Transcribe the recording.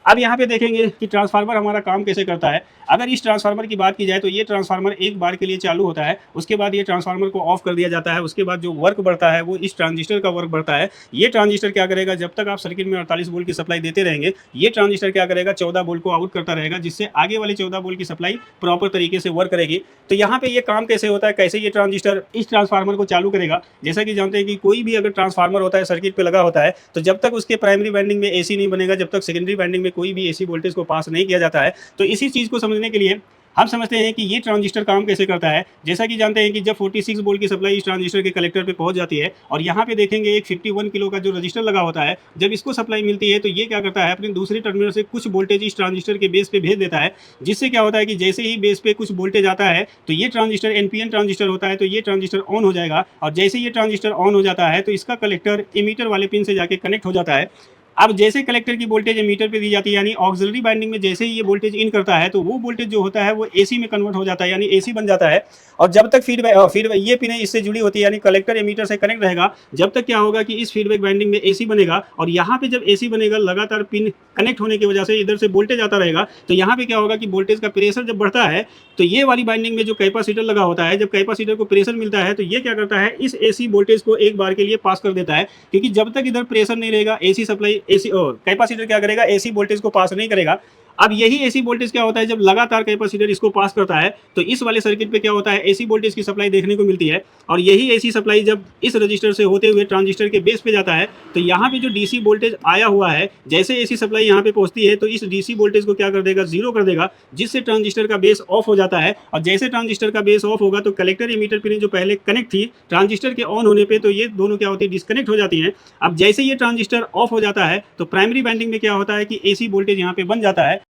अब यहाँ पे देखेंगे कि ट्रांसफार्मर हमारा काम कैसे करता है। अगर इस ट्रांसफार्मर की बात की जाए तो ये ट्रांसफार्मर एक बार के लिए चालू होता है, उसके बाद ये ट्रांसफार्मर को ऑफ कर दिया जाता है। उसके बाद जो वर्क बढ़ता है वो इस ट्रांजिस्टर का वर्क बढ़ता है। ये ट्रांजिस्टर क्या करेगा, जब तक आप सर्किट में 48 वोल्ट की सप्लाई देते रहेंगे, ये ट्रांजिस्टर क्या करेगा, 14 वोल्ट को आउट करता रहेगा, जिससे आगे वाले 14 वोल्ट की सप्लाई प्रॉपर तरीके से वर्क करेगी। तो यहाँ पे ये काम कैसे होता है, कैसे ये ट्रांजिस्टर इस ट्रांसफार्मर को चालू करेगा। जैसा कि जानते हैं कि कोई भी अगर ट्रांसफार्मर होता है सर्किट पे लगा होता है, तो जब तक उसके प्राइमरी वाइंडिंग में एसी नहीं बनेगा, जब तक सेकेंडरी वाइंडिंग में कोई भी एसी वोल्टेज को पास नहीं किया जाता है। तो इसी चीज़ को समझने के लिए हम समझते हैं कि ये ट्रांजिस्टर काम कैसे करता है। जैसा कि जानते हैं कि जब 46 वोल्ट की सप्लाई इस ट्रांजिस्टर के कलेक्टर पे पहुंच जाती है और यहाँ पे देखेंगे एक 51 किलो का जो रजिस्टर लगा होता है, जब इसको सप्लाई मिलती है तो ये क्या करता है, अपने दूसरे टर्मिनल से कुछ वोल्टेज इस ट्रांजिस्टर के बेस पे भेज देता है। जिससे क्या होता है कि जैसे ही बेस पे कुछ वोल्टेज आता है तो ये ट्रांजिस्टर एनपीएन ट्रांजिस्टर होता है, तो ये ट्रांजिस्टर ऑन हो जाएगा। और जैसे ये ट्रांजिस्टर ऑन हो जाता है तो इसका कलेक्टर इमीटर वाले पिन से जाके कनेक्ट हो जाता है। अब जैसे कलेक्टर की वोल्टेज मीटर पे दी जाती है, यानी ऑक्सिलरी वाइंडिंग में जैसे ही ये वोल्टेज इन करता है तो वो वोल्टेज जो होता है वो एसी में कन्वर्ट हो जाता है, यानी एसी बन जाता है। और जब तक फीडबैक ये पिन इससे जुड़ी होती है, यानी कलेक्टर एमीटर से कनेक्ट रहेगा, जब तक क्या होगा कि इस फीडबैक वाइंडिंग में एसी बनेगा। और यहाँ पे जब एसी बनेगा, लगातार पिन कनेक्ट होने की वजह से इधर से वोल्टेज आता रहेगा। तो यहाँ पे क्या होगा कि वोल्टेज का प्रेशर जब बढ़ता है तो ये वाली बाइंडिंग में जो कैपेसिटर लगा होता है, जब कैपेसिटर को प्रेशर मिलता है तो ये क्या करता है, इस एसी वोल्टेज को एक बार के लिए पास कर देता है। क्योंकि जब तक इधर प्रेशर नहीं रहेगा, एसी सप्लाई कैपेसिटर क्या करेगा, एसी वोल्टेज को पास नहीं करेगा। अब यही एसी वोल्टेज क्या होता है, जब लगातार कैपेसिटर इसको पास करता है तो इस वाले सर्किट पे क्या होता है, एसी वोल्टेज की सप्लाई देखने को मिलती है। और यही एसी सप्लाई जब इस रजिस्टर से होते हुए ट्रांजिस्टर के बेस पे जाता है तो यहाँ पे जो डीसी वोल्टेज आया हुआ है, जैसे एसी सप्लाई यहाँ पे पहुंचती है तो इस डीसी वोल्टेज को क्या कर देगा, जीरो कर देगा, जिससे ट्रांजिस्टर का बेस ऑफ हो जाता है। और जैसे ट्रांजिस्टर का बेस ऑफ होगा तो कलेक्टर एमीटर पिन जो पहले कनेक्ट थी ट्रांजिस्टर के ऑन होने पे, तो ये दोनों क्या होती है, डिस्कनेक्ट हो जाती हैं। अब जैसे ये ट्रांजिस्टर ऑफ हो जाता है तो प्राइमरी वाइंडिंग में क्या होता है कि एसी वोल्टेज यहाँ पे बन जाता है।